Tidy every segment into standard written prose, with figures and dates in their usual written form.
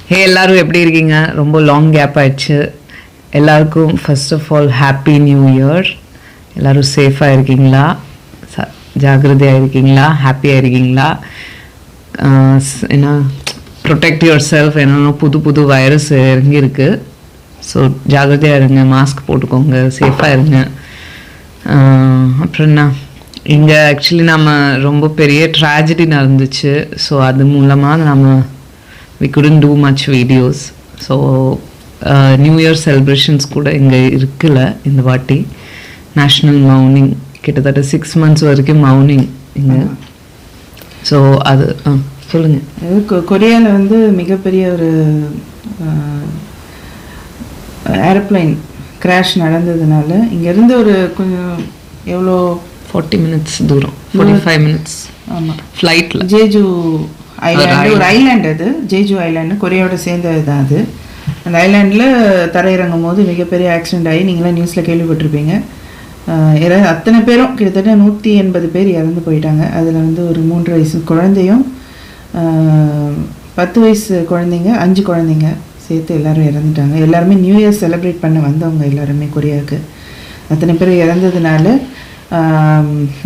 ஹே எல்லாரும் எப்படி இருக்கீங்க? ரொம்ப லாங் கேப் ஆயிடுச்சு. எல்லாருக்கும் first of all happy new year. எல்லோரும் சேஃபாக இருக்கீங்களா? ஜாகிரதையாக இருக்கீங்களா? ஹாப்பியாக இருக்கீங்களா? ஏன்னா ப்ரொடெக்ட் யுவர் செல்ஃப். என்னென்னா புது புது வைரஸ் இறங்கியிருக்கு. ஸோ ஜாகிரதையாக இருங்க, மாஸ்க் போட்டுக்கோங்க, சேஃபாக இருங்க. அப்புறம் என்ன, இங்கே ஆக்சுவலி நம்ம ரொம்ப பெரிய ட்ராஜடி நடந்துச்சு. ஸோ அது மூலமாக நம்ம we couldn't do much videos. So new year celebrations கூட இங்கே இருக்குல்ல இந்த வாட்டி. நேஷ்னல் மவுனிங் கிட்டத்தட்ட 6 months வரைக்கும் மவுனிங் இங்கே. ஸோ அது சொல்லுங்கள். கொரியாவில் வந்து மிகப்பெரிய ஒரு ஏரோப்ளைன் கிராஷ் நடந்ததுனால இங்கேருந்து ஒரு கொஞ்சம் எவ்வளோ 40 minutes தூரம், 45 minutes. ஆமாம், ஃப்ளைட்டில் ஜேஜு ஐலாண்டு, ஒரு ஐலாண்டு, அது ஜேஜு ஐலாண்டு, கொரியாவோட சேர்ந்தது தான் அது. அந்த ஐலாண்டில் தரையிறங்கும் போது மிகப்பெரிய ஆக்சிடெண்ட் ஆகி நீங்களாம் நியூஸில் கேள்விப்பட்டிருப்பீங்க. அத்தனை பேரும் கிட்டத்தட்ட 180 பேர் இறந்து போயிட்டாங்க. அதில் வந்து ஒரு 3 வயசு குழந்தையும் 10 வயசு குழந்தைங்க, 5 குழந்தைங்க சேர்த்து எல்லோரும் இறந்துட்டாங்க. எல்லாருமே நியூ இயர் செலிப்ரேட் பண்ண வந்தவங்க எல்லாருமே கொரியாவுக்கு. அத்தனை பேர் இறந்ததுனால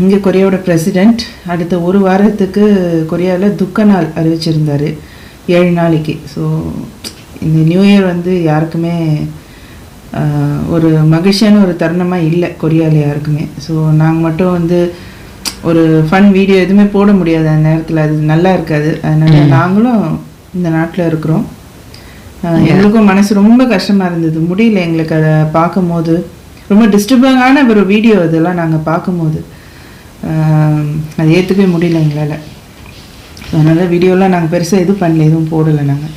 இங்கே கொரியாவோட பிரசிடெண்ட் அடுத்த 1 வாரத்துக்கு கொரியாவில் துக்க நாள் அறிவிச்சிருந்தார், 7 நாளைக்கு. ஸோ இந்த நியூ இயர் வந்து யாருக்குமே ஒரு மகிழ்ச்சியான ஒரு தருணமாக இல்லை கொரியாவில் யாருக்குமே. ஸோ நாங்கள் மட்டும் வந்து ஒரு ஃபன் வீடியோ எதுவுமே போட முடியாது அந்த நேரத்தில், அது நல்லா இருக்காது. அதனால் நாங்களும் இந்த நாட்டில் இருக்கிறோம். எங்களுக்கும் மனசு ரொம்ப கஷ்டமாக இருந்தது, முடியல எங்களுக்கு அதை பார்க்கும் போது. ரொம்ப டிஸ்டர்பிங்கான ஒரு வீடியோ இதெல்லாம் நாங்கள் பார்க்கும்போது அது ஏற்றுக்கவே முடியல எங்களால். அதனால் வீடியோலாம் நாங்கள் பெருசாக எதுவும் பண்ணல, எதுவும் போடலை. நாங்கள்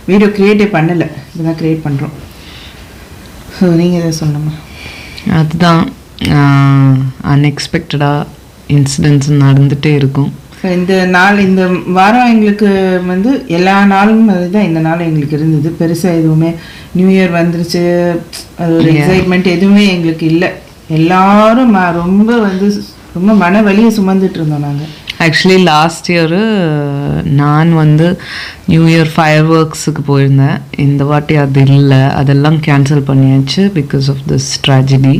வீடியோ க்ரியேட்டே பண்ணலை, இதுதான் க்ரியேட் பண்ணுறோம். ஸோ நீங்கள் எதை சொல்லணுமா? அதுதான் அன்எக்ஸ்பெக்டடாக இன்சிடென்ட்ஸ் நடந்துகிட்டே இருக்கும். இந்த நாள், இந்த வாரம் எங்களுக்கு வந்து எல்லா நாளும் அதுதான் இந்த நாள் எங்களுக்கு இருந்தது. பெருசாக எதுவுமே நியூ இயர் வந்துருச்சு அது ஒரு எக்ஸைட்மெண்ட் எதுவுமே எங்களுக்கு இல்லை. எல்லாரும் ரொம்ப வந்து ரொம்ப மன வலியை சுமந்துட்டு இருந்தோம் நாங்கள். ஆக்சுவலி லாஸ்ட் இயரு நான் வந்து நியூ இயர் ஃபயர் ஒர்க்ஸுக்கு போயிருந்தேன். இந்த வாட்டி அது இல்லை, அதெல்லாம் கேன்சல் பண்ணியாச்சு பிகாஸ் ஆஃப் திஸ் ட்ராஜடி.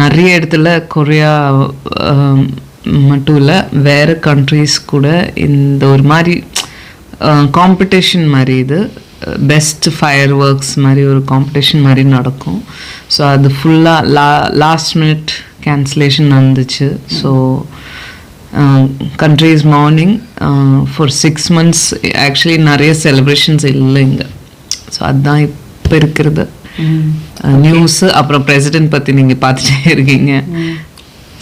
நிறைய இடத்துல கொரியா மட்டும் இல்லை, வேறு கண்ட்ரீஸ் கூட இந்த ஒரு மாதிரி காம்படிஷன் மாதிரி, இது பெஸ்ட் ஃபயர் ஒர்க்ஸ் மாதிரி ஒரு காம்படிஷன் மாதிரி நடக்கும். ஸோ அது ஃபுல்லாக லாஸ்ட் மினிட் கேன்சலேஷன் நடந்துச்சு. So countries morning for 6 months actually நிறைய செலிப்ரேஷன்ஸ் இல்லை இங்கே. ஸோ அதுதான் இப்போ இருக்கிறது நியூஸு. அப்புறம் பிரசிடென்ட் பற்றி நீங்கள் பார்த்துட்டே இருக்கீங்க.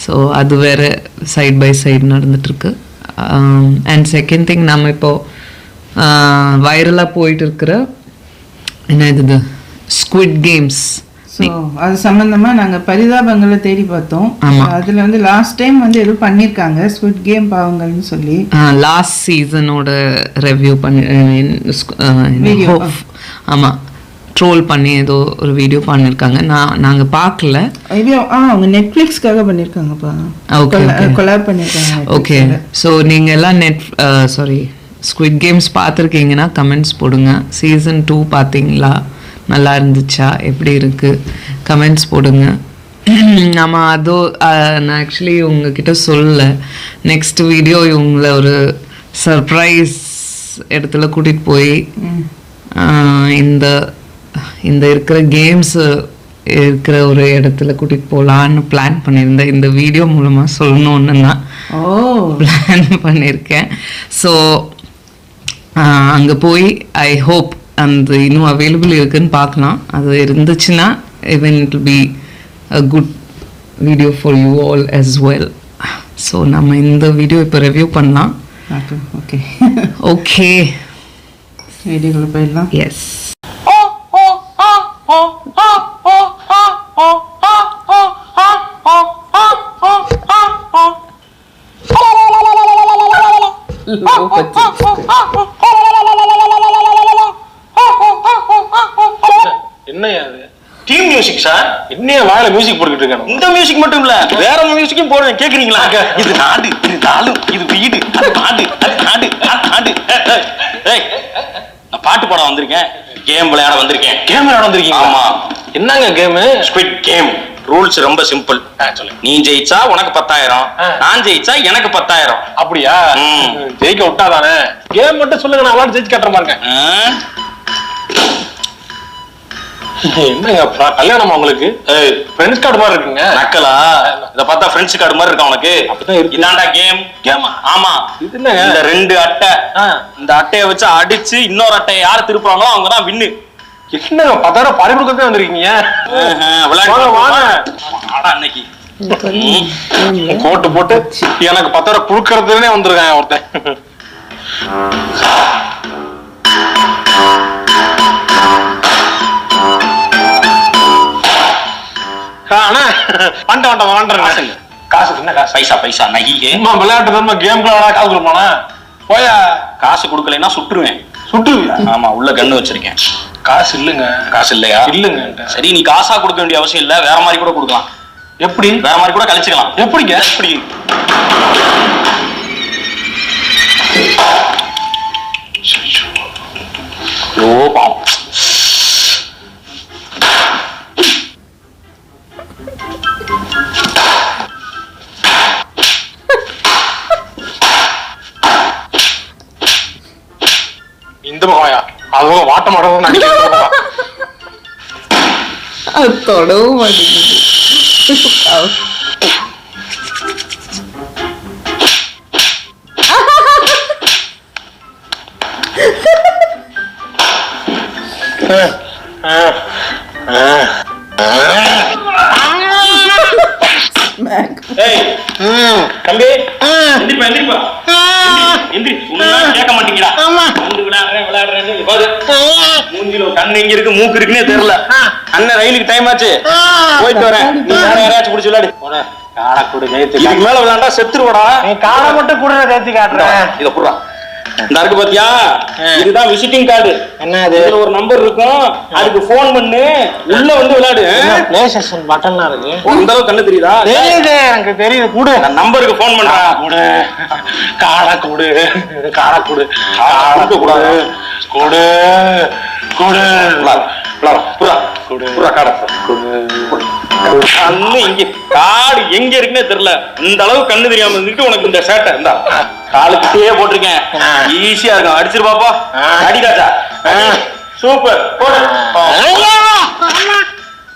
ஸோ அது வேறு சைட் பை சைடு நடந்துட்டுருக்கு. அண்ட் செகண்ட் திங், நம்ம இப்போது வைரலாக போயிட்டு இருக்கிற என்ன இது ஸ்குவிட் கேம்ஸ். ஸோ அது சம்மந்தமாக நாங்கள் பரிதாபங்களை தேடி பார்த்தோம். அதில் வந்து லாஸ்ட் டைம் வந்து எதுவும் பண்ணியிருக்காங்க ஸ்குவிட் கேம் பாவங்கள்னு சொல்லி. லாஸ்ட் சீசனோட ரிவ்யூ பண்ணி வீடியோ, ஆமாம், ட்ரோல் பண்ணி ஏதோ ஒரு வீடியோ பண்ணியிருக்காங்க. நாங்கள் பார்க்கல. அவங்க நெட்ஃப்ளிக்ஸ்க்காக பண்ணியிருக்காங்கப்பா. ஓகே, கொலாப் பண்ணியிருக்காங்க. ஓகே, ஸோ நீங்கள் எல்லாம் ஸ்குவிட் கேம்ஸ் பார்த்துருக்கீங்கன்னா கமெண்ட்ஸ் போடுங்க. சீசன் 2 பார்த்தீங்களா? நல்லா இருந்துச்சா? எப்படி இருக்குது? கமெண்ட்ஸ் போடுங்க. நம்ம நான் ஆக்சுவலி உங்ககிட்ட சொல்லலை, நெக்ஸ்ட் வீடியோ இவங்களை ஒரு சர்ப்ரைஸ் இடத்துல கூட்டிகிட்டு போய் இந்த இருக்கிற கேம்ஸ் இருக்கிற ஒரு இடத்துல கூட்டிகிட்டு போகலான்னு பிளான் பண்ணியிருந்தேன். இந்த வீடியோ மூலமாக சொல்லணுன்னு தான் பிளான் பண்ணியிருக்கேன். ஸோ அங்கே போய் ஐ ஹோப் அந்த இன்னும் அவைலபிள் இருக்குதுன்னு பார்க்கலாம். அது இருந்துச்சுன்னா even it will be a good video for you all as well. So நம்ம இந்த வீடியோ இப்போ ரிவ்யூ பண்ணலாம். ஓகே ஓகே, வீடியோக்குள்ள போயிடலாம். எஸ். என்னையா அது? Team music sir. என்னைய வாயில மியூசிக் போட்டுக்கிட்டு இருக்காங்க. இந்த மியூசிக் மட்டும் இல்ல, வேற மியூசிக்கும் போடுறேன், கேக்குறீங்களா? இது நாடு, இது நாடு, இது வீடு, அது நாடு, அது நாடு, அது நாடு. நான் பாட்டு படம் வந்திருக்கேன். கேம் விளையாட வந்திருக்கேன். கேம் விளையாட வந்திருக்கீங்க? ஆமா. என்னங்க கேம்? Squid game. ரூல்ஸ் ரொம்ப சிம்பிள். நீ ஜெயிச்சா உனக்கு 10,000, நான் ஜெயிச்சா எனக்கு 10,000. அப்படியா? ஜெயிக்க விட்டாதானே. கேம் மட்டும் சொல்லுங்க, நான் விளையாட ஜெயிச்சு காட்டுற பாருங்க. என்னங்க கல்யாணமா உங்களுக்கு? ஃப்ரெண்ட்ஸ் கார்டு மாதிரி இருக்குங்க. நக்கலா? இத பார்த்தா ஃப்ரெண்ட்ஸ் கார்டு மாதிரி இருக்கா உனக்கு? அப்படிதான் இருக்கு. இதான்டா கேம். கேமா? ஆமா. இது என்னங்க? இந்த 2 அட்டை, இந்த அட்டையை வச்சு அடிச்சு இன்னொரு அட்டையை யார் திருப்புறாங்களோ அவங்க தான் வின்னு. என்னங்க 10,000 பறி கொடுக்கவே வந்திருக்கீங்க? அன்னைக்கு கோட்டு போட்டு எனக்கு 10,000 குடுக்கறதுனே வந்திருக்காங்க ஒருத்தன். அண்ணா வந்துட்டேன். காசு என்ன காசு? பைசா பைசா நகி. விளையாட்டு தான் கேம் காசு கொடுப்பானா? போயா. காசு கொடுக்கலைன்னா சுட்டுருவேன். சுட்டுவியா? ஆமா, உள்ள கண்ணு வச்சிருக்கேன். காசு இல்லங்க. காசு இல்லையா? இல்லங்க. சரி, நீ காசா கொடுக்க வேண்டிய அவசியம் இல்ல, வேற மாதிரி கூட கொடுக்கலாம். எப்படி? வேற மாதிரி கூட கழிச்சுக்கலாம். எப்படிங்க? எப்படி? ஓ பாவம். இந்த பகவாயா அதுவும் வாட்ட மாட்டோம் நினைக்கிறேன். அது தொடவும் மாட்டேங்குது. தம்பி எந்திரிப்பா எந்திரிப்பா எந்திரி. கேட்க மாட்டீங்களா? விளையாடுறேன்னு பாரு. மூஞ்சில கண்ணு எங்க இருக்கு மூக்கு இருக்குன்னே தெரியல. அண்ணன் ரயிலுக்கு டைம் ஆச்சு, போயிட்டு வரேன். நீ வேற யாராச்சும் பிடிச்சி விளையாடு. காடை கூட இதுக்கு மேல விளையாண்டா செத்துருவடா. நீ காடை மட்டும் கூட தேத்தி காட்டுறேன். இத புடுறா. இந்த இருக்கு பாத்தியா, இதுதான் விசிட்டிங் கார்டு. என்ன அது? இதுல ஒரு நம்பர் இருக்கும், அதுக்கு போன் பண்ணு, உள்ள வந்து விளையாடு. பிளே ஸ்டேஷன் பட்டன்லாம் இருக்கு. இந்த அளவுக்கு கண்ணு தெரியுதா? தெரியுது, எனக்கு தெரியுது. கூடு, நம்பருக்கு போன் பண்றா. கூடு, காடை கூடு, காடை கூடு, கொடுக்க கூடாது. கூடு கூடு கண்ணு இங்க, காடு எங்க இருக்குன்னே தெரியல. இந்த அளவு கண்ணு தெரியாம இருந்துட்டு உனக்கு இந்த சேட்டை இருந்தா காலுக்கிட்டே போட்டிருக்கேன். ஈஸியா இருக்கும். அடிச்சிரு பாப்பா. அடிக்காச்சா? சூப்பர்.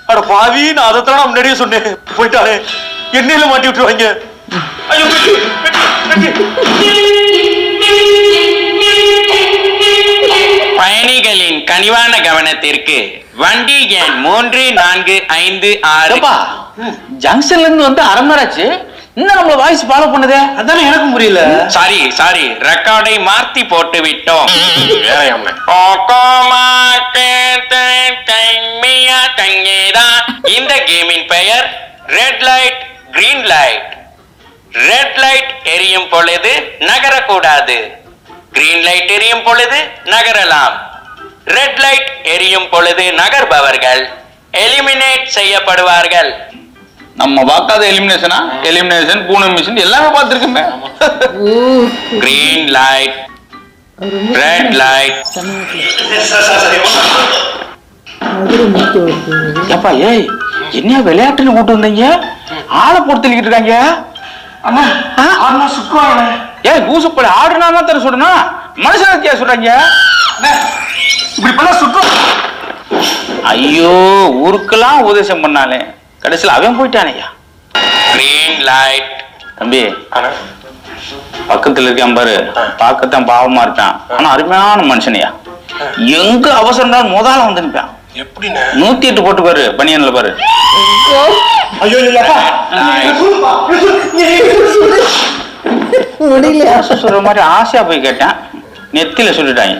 அட பாவி, நான் அதைத்தான் முன்னாடியே சொன்னேன். போயிட்டாலே எண்ணெயில மாட்டி விட்டுருவாங்க. ஐயோ, பயணிகளின் கனிவான கவனத்திற்கு வண்டி எண் 3, 4, 5, 6. ஜங்ஷன்ல இருந்து வந்து அரமராச்சு. இன்னும் நம்மள வாய்ஸ் ஃபாலோ பண்ணுதே, அதானே எனக்கும் புரியல. சாரி, ரெக்கார்டை மாத்தி போட்டு விட்டோம். இந்த கேமின் பெயர் red light green light. Red light எரியும் பொழுது நகரக்கூடாது, கிரீன் லைட் எரியும் பொழுது நகரலாம். ரெட் லைட் எரியும் பொழுது நகர்பவர்கள் எலிமினேட் செய்யப்படுவார்கள். நம்ம பார்க்காத எலிமினேஷனா? எலிமினேஷன், பூனை மிஷின் எல்லாமே பார்த்துருக்கோமே. Green light, red light. ஏப்பா, ஏய் என்ன விளையாட்டுன்னு கூட்டு வந்தீங்க? ஆளை போட்டு தள்ளிக்கிட்டு இருக்காங்க. ஏய் பூசுப்படி ஆடுனா தர சொல்றா, மனுஷனத்தியா சொல்றாங்க. இப்படி பண்ண சுற்றம். ஐயோ, ஊருக்கெல்லாம் உபதேசம் பண்ணாலே கடைசியில் அவன் போயிட்டானையா. Green light. தம்பி, பக்கத்துல இருக்கான் பாரு, பார்க்கத்தான் பாவமா இருப்பான், ஆனா அருமையான மனுஷனையா. எங்க அவசரம் தான் முதல்ல வந்து நிற்பான். எப்படின்னு 108 போட்டு பாரு, பனியன்ல பாரு. முடியலையா? சொல்ற மாதிரி ஆசையா போய் கேட்டேன், நெத்தில சொல்லிட்டாங்க.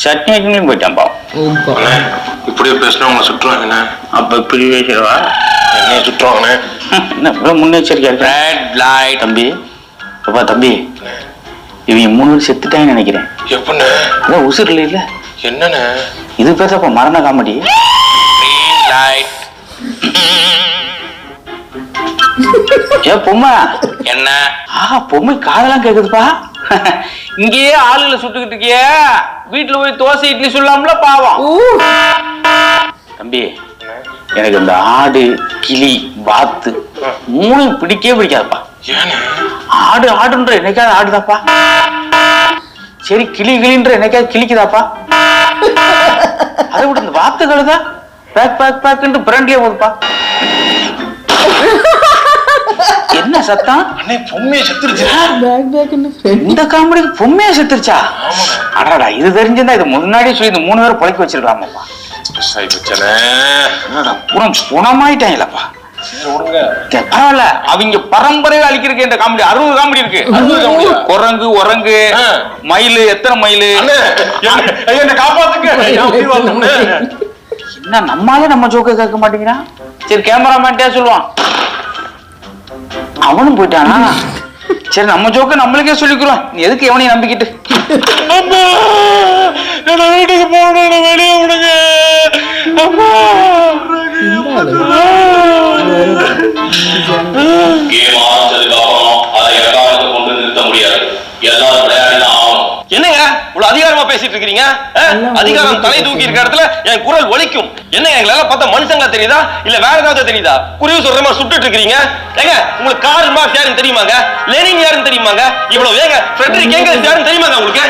சட்னி வைக்கணும் போயிட்டான் பாவம். இப்படியே பேசினா உங்களை சுற்றுவாங்கண்ணே. அப்ப இப்படி பேசுறவா? என்னைய சுற்றுவாங்கண்ணே. என்ன இவ்வளவு முன்னெச்சரிக்கை இருக்கு? Red light. தம்பி, அப்பா தம்பி, இவங்க 3 பேர் செத்துட்டாங்கன்னு நினைக்கிறேன். எப்படின்னு? அதான் உசுர்ல இல்ல. என்னன்னு? இது பேசப்பா மரண காமெடி. Green light. ஏ பொம்மை, என்ன? பொம்மை காதெல்லாம் கேக்குதுப்பா. இங்கேயே ஆளுகளை சுட்டுக்கிட்டு இருக்கிய, வீட்டுல போய் தோசை இட்லி சொல்லலாம்ல பாவம். தம்பி, எனக்கு இந்த ஆடு கிளி வாத்து மூணு பிடிக்கவே பிடிக்காதுப்பா. ஆடு ஆடுன்ற என்னைக்காவது ஆடுதாப்பா, சரி கிளி கிளின்ற என்னைக்காவது கிளிக்குதாப்பா. அதை விட இந்த வாத்துக்கள் தான் பேக் பேக் பேக்ன்ட்டு பிரண்ட்லயே போகுதுப்பா. என்ன சத்தம்? பொம்மையை செத்துருச்சு. இந்த காமெடிக்கு பொம்மையா செத்துருச்சா? அடடா, இது தெரிஞ்சிருந்தா இது முன்னாடியே சொல்லி இந்த 3 பேரை பழக்கி வச்சிருக்காமப்பா. குணமாயிட்டாங்களப்பா. பரவாயில்ல, அவங்க பரம்பரையை அழிக்கிறதுக்கு இந்த காமெடி 60 காமெடி இருக்கு. குரங்கு உரங்கு மயிலு, எத்தனை மயிலு காப்பாத்துங்க. என்ன நம்மாலே நம்ம ஜோக்க கேட்க மாட்டேங்கிறான். சரி கேமராமேன்ட்டே சொல்லுவான், அவனும் போயிட்டானா? சரி நம்ம ஜோக்க நம்மளுக்கே சொல்லிக்கிறோம். நீ எதுக்கு எவனையும் நம்பிக்கிட்டு? வீட்டுக்கு போன வெளியே விடுங்க. என்னங்க இவ்வளவு அதிகாரமா பேசிட்டு இருக்கீங்க? அதிகாரம் தலை தூக்கி இருக்க இடத்துல என் குரல் ஒலிக்கும். என்னங்க எங்களால பார்த்தா மனுஷங்களா தெரியுதா இல்ல வேற ஏதாவது தெரியுதா? குருவி சொல்ற மாதிரி சுட்டுட்டு இருக்கீங்க. ஏங்க உங்களுக்கு கார்ல் மார்க்ஸ் யாருன்னு தெரியுமாங்க? லெனின் யாருன்னு தெரியுமாங்க? இவ்வளவு ஏங்க ஃபிரெடரிக் எங்கெல்ஸ் யாருன்னு தெரியுமாங்க உங்களுக்கு?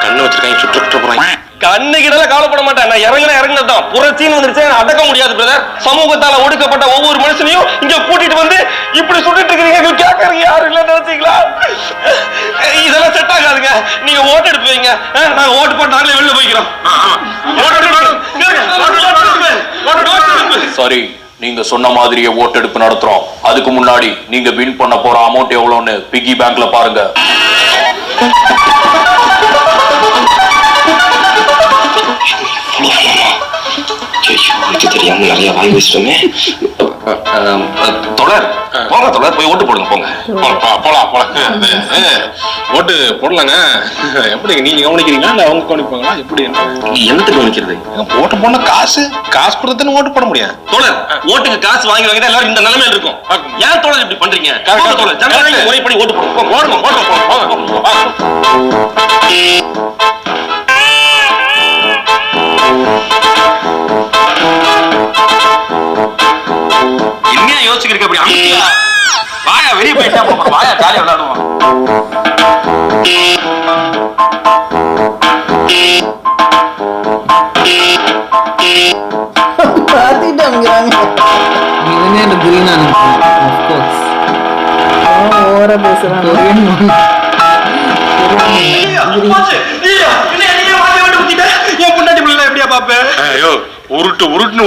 கண்ணு வச்சிருக்காங்க, சுட்டு போறாங்க. கண்ணு கிட்ட கவலைப்பட மாட்டேன். நான் இறங்கினதான் புரட்சின்னு வந்துருச்சு, அடக்க முடியாது பிரதர். சமூகத்தால ஒடுக்கப்பட்ட ஒவ்வொரு மனுஷனையும் இங்க கூட்டிட்டு வந்து இப்படி சுட்டுட்டு இருக்கீங்க. கேட்கறீங்க யாரும் இல்ல நினைச்சீங்களா? இதெல்லாம் செட் ஆகாதுங்க. நீங்க ஓட்டு எடுப்பீங்க, நாங்க ஓட்டு போட்டு நாங்களே வெளில போய்க்கிறோம். சரி, நீங்க சொன்ன மாதிரியே ஓட்டெடுப்பு நடத்துறோம். அதுக்கு முன்னாடி நீங்க வின் பண்ண போற அமௌண்ட் எவ்வளவுன்னு பிகி பேங்க்ல பாருங்க. தெரியாம நிறைய வாங்கி வச்சிட்டோமே. தொடர் போங்க, தொடர் போய் ஓட்டு போடுங்க. போலாம். ஓட்டு போடலாங்க. எப்படி நீங்க கவனிக்கிறீங்களா இல்ல அவங்க கவனிப்பாங்களா? எப்படி என்னத்துக்கு கவனிக்கிறது? ஓட்டு போடனா காசு கொடுத்துன்னு ஓட்டு போட முடியாது. தொடர் ஓட்டுக்கு காசு வாங்கி வாங்கி தான் எல்லாரும் இந்த நிலைமையில இருக்கும். ஏன் தொடர் இப்படி பண்றீங்க? தொடர் ஜனநாயக முறைப்படி ஓட்டு போடுங்க. என்ன யோசிக்கிறீங்க? அப்படி அமைதியா வாயா, வெளியே போயிட்டா வாயா, ஜாலியா விளையாடுவோம். இவனே அந்த green அனுப்பும். Of course. ஓவரா பேசுறாங்க.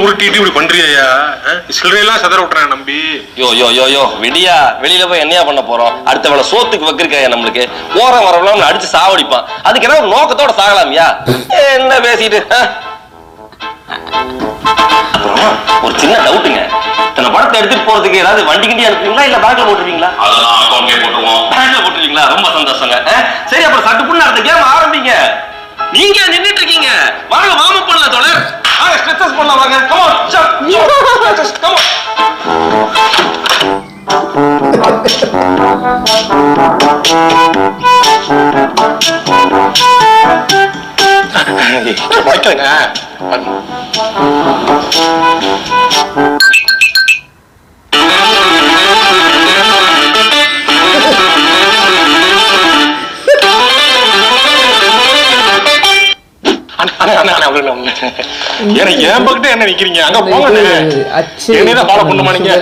உருட்டிட்டு இப்படி பண்றியா? சில்லறையெல்லாம் சதற விட்டுறேன் நம்பி. யோ விடியா, வெளியில போய் என்னையா பண்ண போறோம்? அடுத்த வேலை சோத்துக்கு வைக்கிறக்காயா நம்மளுக்கு? ஓரம் வரலாம் அடிச்சு சாவடிப்பான். அதுக்கு என்ன நோக்கத்தோட சாகலாமியா? என்ன பேசிட்டு. அப்புறம் ஒரு சின்ன டவுட்டுங்க, தன்னை படத்தை எடுத்துட்டு போறதுக்கு ஏதாவது வண்டி கிண்டி அனுப்புவீங்களா இல்ல பேங்க்ல போட்டுருவீங்களா? அதெல்லாம் அக்கௌண்ட்லயே போட்டுருவோம். பேங்க்ல போட்டுருவீங்களா? ரொம்ப சந்தோஷங்க. சரி, அப்புறம் சட்டுப்புன்னு அடுத்த கேம் ஆரம்பிங்க. நீங்க நின்னுட்டு இருக்கீங்க, வாங்க வார்ம் அப் பண்ணலாம் தொடர். வாங்க ஸ்ட்ரெச்சஸ் பண்ணலாம் வாங்க. Come on stretches, come on. வைக்கலங்க. ஏன் பக்கத்து என்ன நிக்கிறீங்க? அங்க போங்க. என்னதான் ஃபாலோ பண்ணுமா நீங்க?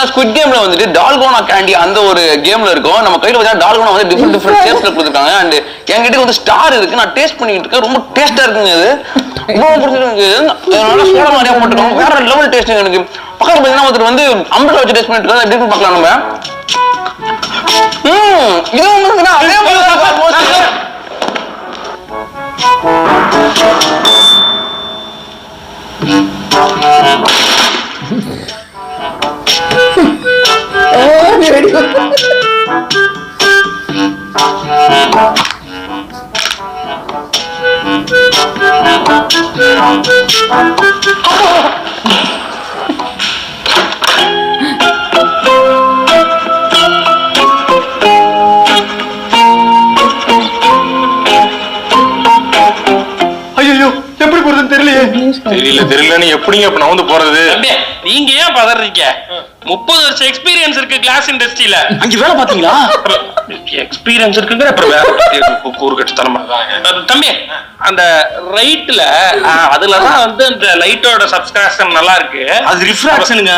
ஸ்குவிட் கேம்ல வந்துட்டு டால்கோனா கேண்டி அந்த ஒரு கேம்ல இருக்கும். நம்ம கையில வச்சா டால்கோனா வந்து டிஃபரெண்ட் டேஸ்ட்ல கொடுத்துருக்காங்க. அண்ட் என்கிட்ட வந்து ஸ்டார் இருக்கு, நான் டேஸ்ட் பண்ணிட்டு இருக்கேன். ரொம்ப டேஸ்டா இருக்குங்க. இது ரொம்ப பிடிச்சிருக்கு. அதனால சோடா மாதிரியா போட்டுருக்காங்க, வேற லெவல் டேஸ்ட். எனக்கு பக்கத்துல பாத்தீங்கன்னா ஒருத்தர் வந்து அம்பர்ல வச்சு டேஸ்ட் பண்ணிட்டு இருக்காங்க. எப்படி பார்க்கலாம் நம்ம? இது வந்து அதே தெரியலன்னு எப்படிங்க இப்ப நான் வந்து போறது? தம்பி, நீங்க ஏன் பதறீங்க? 30 வருஷம் எக்ஸ்பீரியன்ஸ் இருக்கு கிளாஸ் இண்டஸ்ட்ரியில. அங்க வேலை பாத்தீங்களா? எக்ஸ்பீரியன்ஸ் இருக்குங்கிற அப்புறம் வேற கூறு கட்டுத்தனமா. தம்பி, அந்த ரைட்ல அதுலதான் வந்து அந்த லைட்டோட சப்ஸ்கிரிப்ஷன் நல்லா இருக்கு. அது ரிஃப்ராக்ஷனுங்க.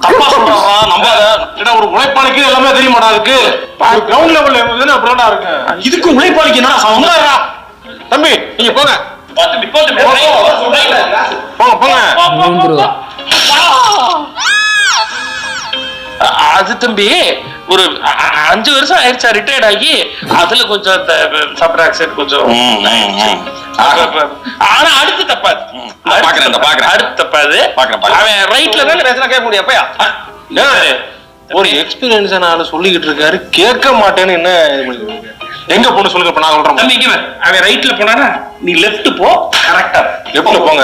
தப்பா சொல்றாங்க, நம்பாத. ஏன்னா ஒரு உழைப்பாளிக்கு எல்லாமே தெரிய மாட்டாருக்கு. கிரவுண்ட் லெவல்ல அப்படின்னா இருக்கு. இதுக்கு உழைப்பாளிக்கு என்ன சொன்னாரா? தம்பி நீங்க போங்க போங்க. அது தம்பி ஒரு 5 வருஷம் ஆயிடுச்சா ரிட்டையர்ட் ஆகி. அதுல கொஞ்சம் சப்ராக்ஷன் கொஞ்சம். ஆனா அடுத்து தப்பாது. அடுத்து தப்பாது. அவன் ரைட்ல தான் பேசினா கேட்க முடியும். அப்பயா ஒரு எக்ஸ்பீரியன்ஸான ஆளு சொல்லிக்கிட்டு இருக்காரு, கேட்க மாட்டேன்னு என்ன எங்க போன சொல்லுங்க. இப்ப நான் சொல்றேன் தம்பி, அவன் ரைட்ல போனானா நீ லெஃப்ட் போ. கரெக்டா லெஃப்ட்ல போங்க.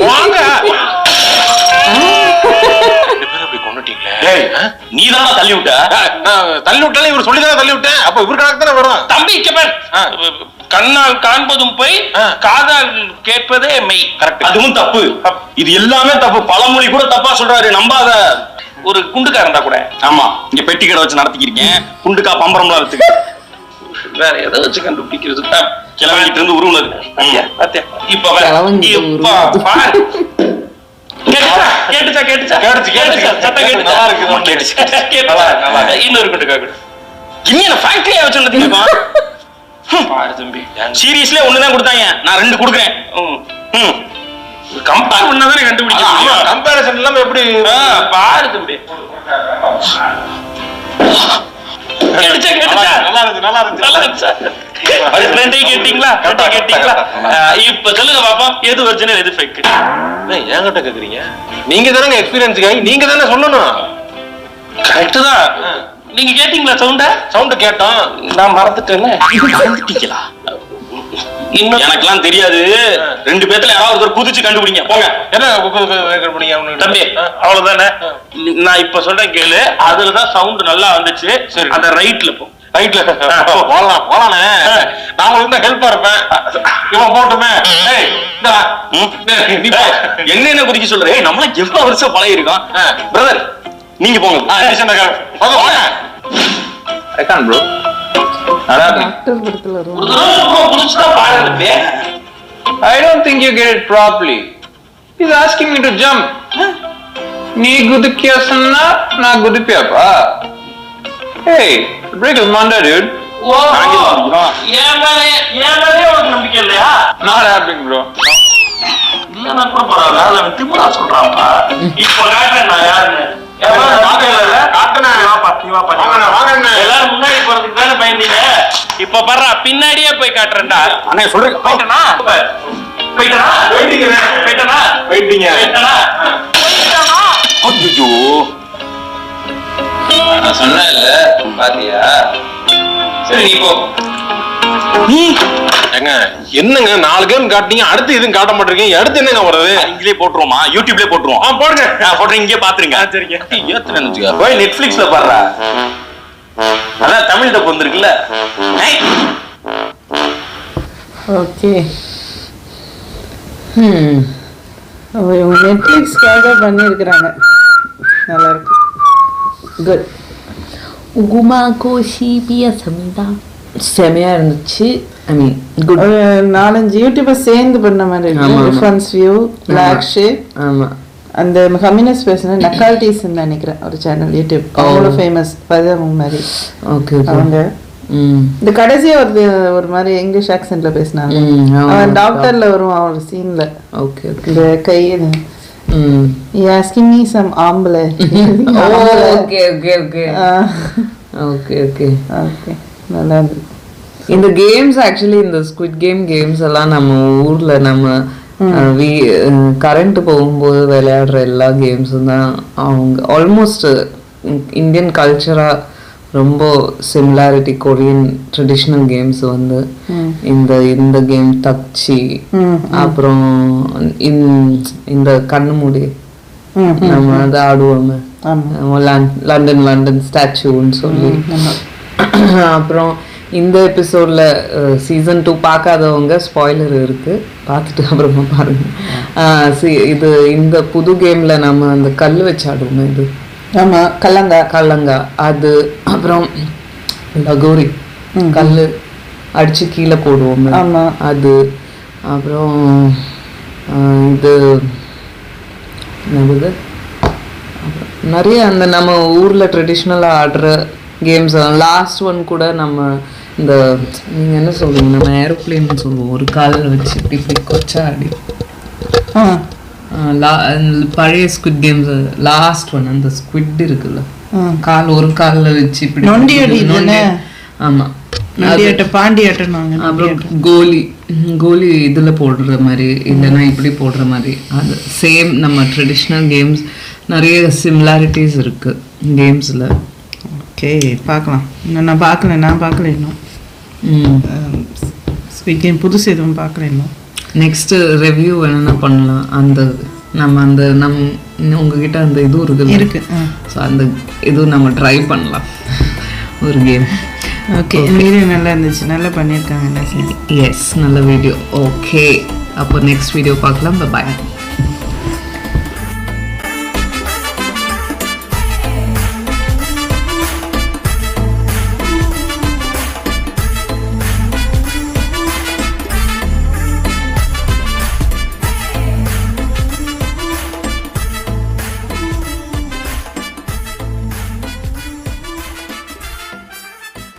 வாங்க. நீ தானே தள்ளி விட்ட? தள்ளி விட்டாலும் இவர் சொல்லிதானே தள்ளி விட்டேன். அப்ப இவர் கணக்கு தானே வரும். தம்பி கண்ணால் காண்பதும் போய் காதால் கேட்பதே மெய். கரெக்ட். அதுவும் தப்பு. இது எல்லாமே தப்பு. பழமொழி கூட தப்பா சொல்றாரு, நம்பாத. ஒரு குண்டுக்காரன் தான் கூட. ஆமா, இங்க பெட்டி கடை வச்சு நடத்திக்கிறீங்க. குண்டுக்கா பம்பரம்லாம் இருக்கு. வேற எதை வச்சு கண்டுபிடிக்கிறது? கிளம்பிட்டு இருந்து உருவுனது. இப்ப இன்னொரு குண்டுக்கா இன்னும் ஃபேக்டரியா வச்சு தம்பி சீரியஸ்ல ஒண்ணுதான் கொடுத்தாங்க, நான் 2 கொடுக்குறேன். கம்பேர் பண்ணாதானே கண்டுபிடிக்க. கம்பேரிசன் இல்லாம எப்படி பாரு தம்பி. இப்ப சொல்லுங்க பாப்பா, எது ஒரிஜினல் எது ஃபேக்? என்கிட்ட கேக்குறீங்க? நீங்க தானே எக்ஸ்பீரியன்ஸ், நீங்க தானே சொல்லணும். கரெக்ட் தான். நீங்க கேட்டீங்களா? சவுண்ட் கேட்டோம், நான் மறந்துட்டேன். மறந்துட்டீங்களா? எனக்கெல்லாம் தெரியாது. 2 பேத்துல யாராவது ஒருத்தர் குதிச்சு கண்டுபிடிங்க போங்க. என்ன தம்பி அவ்வளவுதானே. நான் இப்ப சொல்றேன் கேளு. அதுலதான் சவுண்ட் நல்லா வந்துச்சு. அந்த ரைட்ல போ. ரைட்ல போலாம் போலானே. நான் உங்களுக்கு தான் ஹெல்ப்பா இருப்பேன். இவன் போட்டுமே. என்ன குதிக்க சொல்ற? நம்மள எவ்வளவு வருஷம் பழகி இருக்கோம் பிரதர். நீங்க போங்க. I can't bro. I don't think you get it properly. He's asking me to jump. நீ குதிக்கியா சொன்னா நான் குதிப்பியாப்பா? Hey, break his manda, dude. ஏன் மேலே உனக்கு நம்பிக்கை இல்லையா? Not happening, bro. திமுறா சொல்றான்ப்பா. இப்ப காட்டுறேன் நான் யாருன்னு. எல்லாரும் முன்னாடி போறதுக்கு தானே பயந்தீங்க. இப்ப பர்றா, பின்னாடியே போய் காட்டுறேன்டா. அண்ணே சொல்றேன். போயிட்டனா ஐயோ, நான் சொன்னேன்ல, பாத்தியா? சரி நீ போ. ஏங்க என்னங்க 4 கேம் காட்டினீங்க, அடுத்து எதுவும் காட்ட மாட்டீங்க. அடுத்து என்னங்க வருது? இங்கிலே போட்டுருவோமா? யூடியூப்லயே போட்டுருவோம். போடுங்க. போடுறேன், இங்கே பாத்துருங்க. சரிங்க. ஏத்துறேன்னு வச்சுக்க. போய் நெட்ஃபிளிக்ஸ்ல பாடுறா. அதான் தமிழ் டப் வந்திருக்குல்ல. ஓகே. இவங்க நெட்ஃப்ளிக்ஸ்க்காக பண்ணியிருக்கிறாங்க. நல்லா இருக்கு. குட். உகுமா கோஷி பியசமிதா செமையாக இருந்துச்சு. I mean good. ஒரு 4-5 யூடியூபர் சேர்ந்து பண்ண மாதிரி இருக்கு. Difference view, black shape. ஆமாம். அந்த கம்யூனிஸ்ட் பேசுன நக்கால்டிஸ்ன்னு நினைக்கிறேன் ஒரு சேனல் யூடியூப். அவ்வளோ ஃபேமஸ். பதிவு மாதிரி. Okay okay. அவங்க இந்த கடைசியா ஒரு மாதிரி இங்கிலீஷ் ஆக்சென்ட்ல பேசினாங்க. அவன் டாக்டர்ல வரும் அவர் சீன்ல. Okay okay. இந்த கையில asking me some ஆம்பளை. Okay okay okay okay okay okay. நல்லா இருந்துச்சு. இந்த கேம்ஸ் ஆக்சுவலி இந்த ஸ்குவிட் கேம்ஸ் எல்லாம் நம்ம ஊர்ல நம்ம கரண்ட் போகும்போது விளையாடுற எல்லா கேம்ஸும் தான் அவங்க ஆல்மோஸ்ட் இந்தியன் கல்ச்சரா ரொம்ப சிமிலாரிட்டி. கொரியன் ட்ரெடிஷ்னல் கேம்ஸ் வந்து இந்த கேம் தக்சி, அப்புறம் இந்த கண்ணு மூடி நம்ம அதை ஆடுவோமே, லண்டன் ஸ்டாச்சுன்னு சொல்லி. அப்புறம் இந்த எபிசோடில் சீசன் 2 பார்க்காதவங்க ஸ்பாய்லர் இருக்குது, பார்த்துட்டு அப்புறமா பாருங்கள். இது இந்த புது கேமில் நம்ம அந்த கல் வச்சு ஆடுவோம், இது ஆமாம் கல்லங்கா அது, அப்புறம் லகோரி கல் அடித்து கீழே போடுவோம் அது, அப்புறம் இது என்னது நிறைய அந்த நம்ம ஊரில் ட்ரெடிஷ்னலாக ஆடுற கேம்ஸ். லாஸ்ட் ஒன் கூட நம்ம இந்த நீங்கள் என்ன சொல்லுவீங்க, நம்ம ஏரோப்ளேன் சொல்லுவோம், ஒரு காலில் வச்சு இப்படி கொச்சா ஆடி பழைய ஸ்குவிட் கேம்ஸ். லாஸ்ட் ஒன் அந்த ஸ்குவிட் இருக்குல்ல, ஒரு காலில் வச்சு இப்படி ஆமாம் பாண்டியாட்டம். அப்புறம் கோலி இதில் போடுற மாதிரி இல்லைன்னா இப்படி போடுற மாதிரி, அது சேம் நம்ம ட்ரெடிஷ்னல் கேம்ஸ். நிறைய சிமிலாரிட்டிஸ் இருக்குது கேம்ஸில். ஓகே, பார்க்கலாம். நான் பார்க்கல இன்னும் ஸ்வீட் கேம் புதுசு எதுவும் பார்க்கல இன்னும். நெக்ஸ்ட்டு ரிவ்யூ என்னென்ன பண்ணலாம், உங்ககிட்ட அந்த இதுவும் இருக்கு. ஸோ அந்த இதுவும் நம்ம ட்ரை பண்ணலாம் ஒரு கேம். ஓகே, வீடியோ நல்லா இருந்துச்சு, நல்லா பண்ணியிருக்காங்க. எஸ், நல்ல வீடியோ. ஓகே, அப்போ நெக்ஸ்ட் வீடியோ பார்க்கலாம். பாய்.